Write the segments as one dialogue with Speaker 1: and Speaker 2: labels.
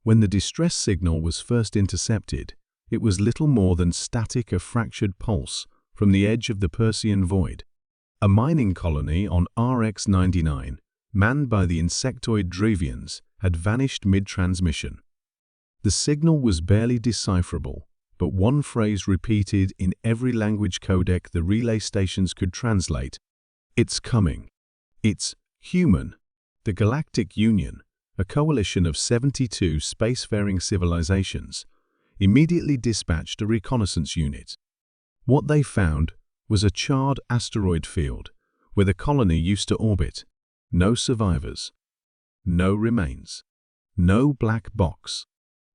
Speaker 1: When the distress signal was first intercepted, it was little more than static, a fractured pulse from the edge of the Persean void. A mining colony on RX-99, manned by the insectoid Dravians, had vanished mid-transmission. The signal was barely decipherable, but one phrase repeated in every language codec the relay stations could translate: "It's coming. It's human." The Galactic Union, a coalition of 72 spacefaring civilizations, immediately dispatched a reconnaissance unit. What they found was a charred asteroid field where the colony used to orbit. No survivors. No remains. No black box.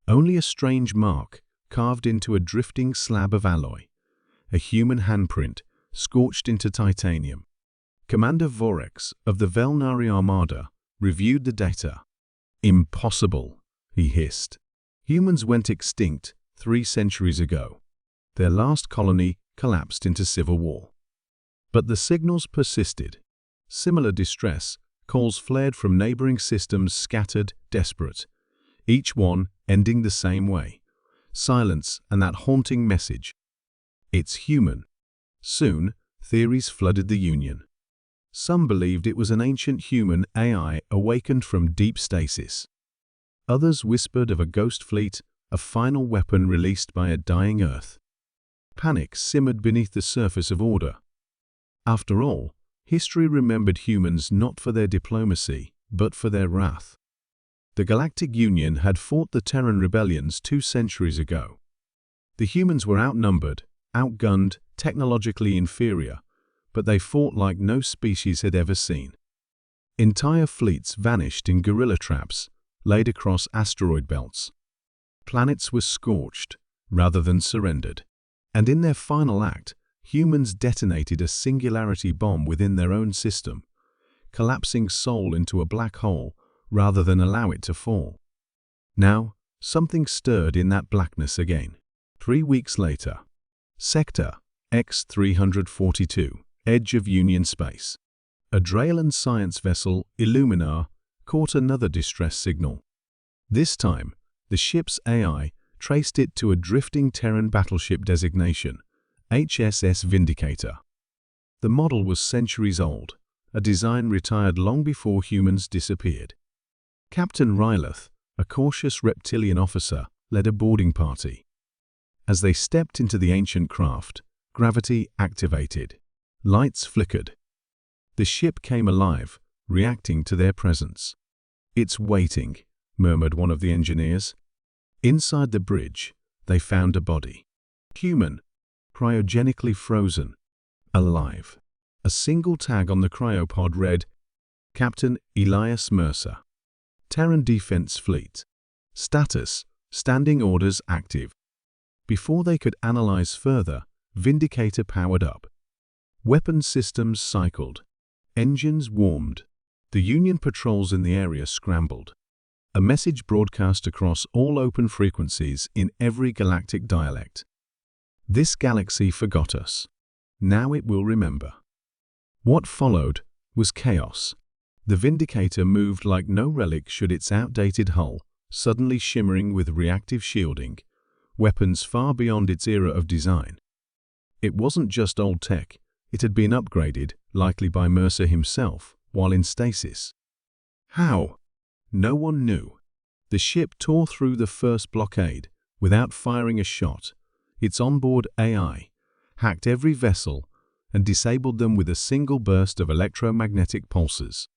Speaker 1: Only a strange mark carved into a drifting slab of alloy. A human handprint scorched into titanium. Commander Vorrex of the Velnari Armada reviewed the data. "Impossible," he hissed. "Humans went extinct 3 centuries ago. Their last colony collapsed into civil war." But the signals persisted. Similar distress calls flared from neighboring systems, scattered, desperate, each one ending the same way: silence and that haunting message: "It's human." Soon, theories flooded the Union. Some believed it was an ancient human AI awakened from deep stasis. Others whispered of a ghost fleet, a final weapon released by a dying Earth. Panic simmered beneath the surface of order. After all, history remembered humans not for their diplomacy, but for their wrath. The Galactic Union had fought the Terran rebellions 2 centuries ago. The humans were outnumbered, outgunned, technologically inferior, but they fought like no species had ever seen. Entire fleets vanished in guerrilla traps laid across asteroid belts. Planets were scorched rather than surrendered. And in their final act, humans detonated a singularity bomb within their own system, collapsing Sol into a black hole rather than allow it to fall. Now, something stirred in that blackness again. 3 weeks later, Sector X-342, edge of Union space. A Draylan science vessel, Illuminar, caught another distress signal. This time, the ship's AI traced it to a drifting Terran battleship designation, HSS Vindicator. The model was centuries old, a design retired long before humans disappeared. Captain Ryleth, a cautious reptilian officer, led a boarding party. As they stepped into the ancient craft, gravity activated. Lights flickered. The ship came alive, reacting to their presence. "It's waiting," murmured one of the engineers. Inside the bridge, they found a body. Human, cryogenically frozen, alive. A single tag on the cryopod read, "Captain Elias Mercer. Terran Defense Fleet. Status, standing orders active." Before they could analyze further, Vindicator powered up. Weapon systems cycled. Engines warmed. The Union patrols in the area scrambled. A message broadcast across all open frequencies in every galactic dialect. "This galaxy forgot us. Now it will remember." What followed was chaos. The Vindicator moved like no relic should, its outdated hull suddenly shimmering with reactive shielding, weapons far beyond its era of design. It wasn't just old tech, it had been upgraded, likely by Mercer himself, while in stasis. How? No one knew. The ship tore through the first blockade without firing a shot. Its onboard AI hacked every vessel and disabled them with a single burst of electromagnetic pulses.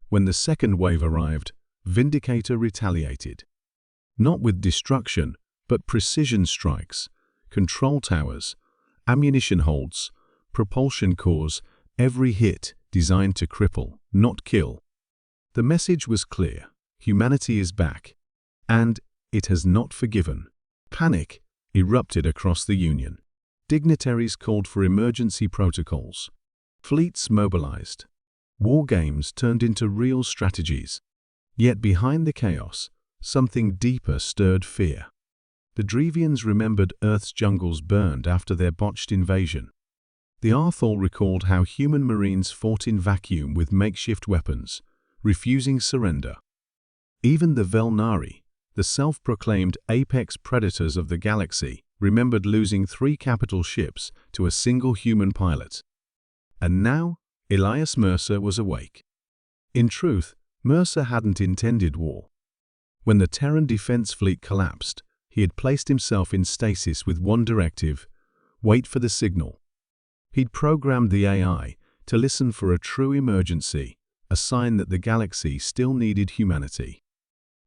Speaker 1: When the second wave arrived, Vindicator retaliated. Not with destruction, but precision strikes, control towers, ammunition holds, propulsion cores, every hit designed to cripple, not kill. The message was clear: humanity is back, and it has not forgiven. Panic erupted across the Union. Dignitaries called for emergency protocols. Fleets mobilized. War games turned into real strategies. Yet behind the chaos, something deeper stirred fear. The Dravians remembered Earth's jungles burned after their botched invasion. The Arthal recalled how human marines fought in vacuum with makeshift weapons, refusing surrender. Even the Velnari, the self-proclaimed apex predators of the galaxy, remembered losing 3 capital ships to a single human pilot. And now, Elias Mercer was awake. In truth, Mercer hadn't intended war. When the Terran Defense Fleet collapsed, he had placed himself in stasis with one directive: wait for the signal. He'd programmed the AI to listen for a true emergency, a sign that the galaxy still needed humanity.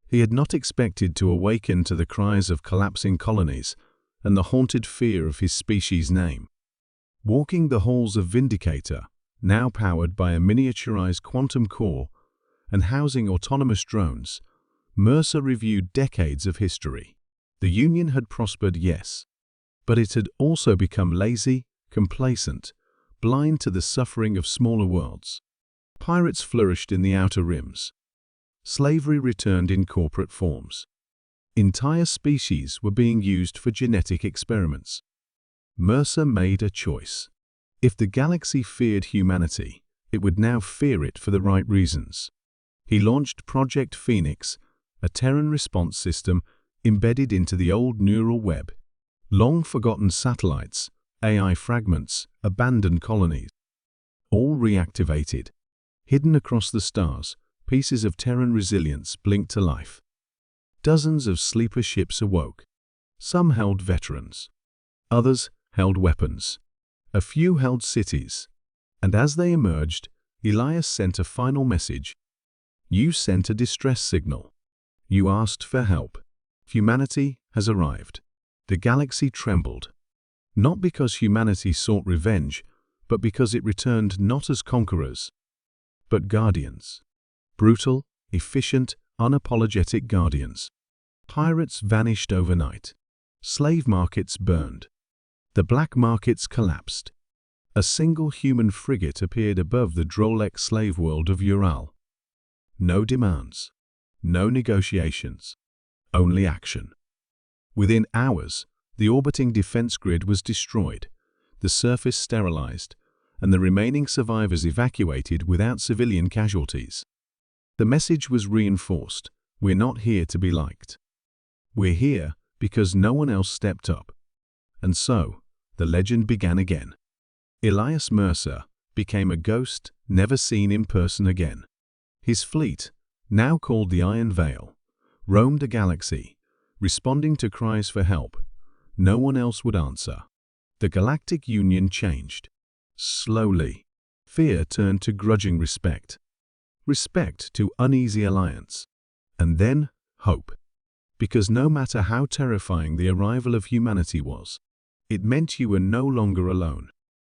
Speaker 1: He had not expected to awaken to the cries of collapsing colonies and the haunted fear of his species' name. Walking the halls of Vindicator, now powered by a miniaturized quantum core and housing autonomous drones, Mercer reviewed decades of history. The Union had prospered, yes, but it had also become lazy, complacent, blind to the suffering of smaller worlds. Pirates flourished in the outer rims. Slavery returned in corporate forms. Entire species were being used for genetic experiments. Mercer made a choice. If the galaxy feared humanity, it would now fear it for the right reasons. He launched Project Phoenix, a Terran response system embedded into the old neural web. Long-forgotten satellites, AI fragments, abandoned colonies. All reactivated. Hidden across the stars, pieces of Terran resilience blinked to life. Dozens of sleeper ships awoke. Some held veterans. Others held weapons. A few held cities. And as they emerged, Elias sent a final message. You sent a distress signal. You asked for help. Humanity has arrived. The galaxy trembled. Not because humanity sought revenge, but because it returned not as conquerors, but guardians. Brutal, efficient, unapologetic guardians. Pirates vanished overnight. Slave markets burned. The black markets collapsed. A single human frigate appeared above the Drolek slave world of Ural. No demands. No negotiations. Only action. Within hours, the orbiting defense grid was destroyed, the surface sterilized, and the remaining survivors evacuated without civilian casualties. The message was reinforced: we're not here to be liked. We're here because no one else stepped up. And so, the legend began again. Elias Mercer became a ghost never seen in person again. His fleet, now called the Iron Veil, roamed a galaxy, responding to cries for help. No one else would answer. The Galactic Union changed. Slowly, fear turned to grudging respect. Respect to uneasy alliance. And then, hope. Because no matter how terrifying the arrival of humanity was, it meant you were no longer alone.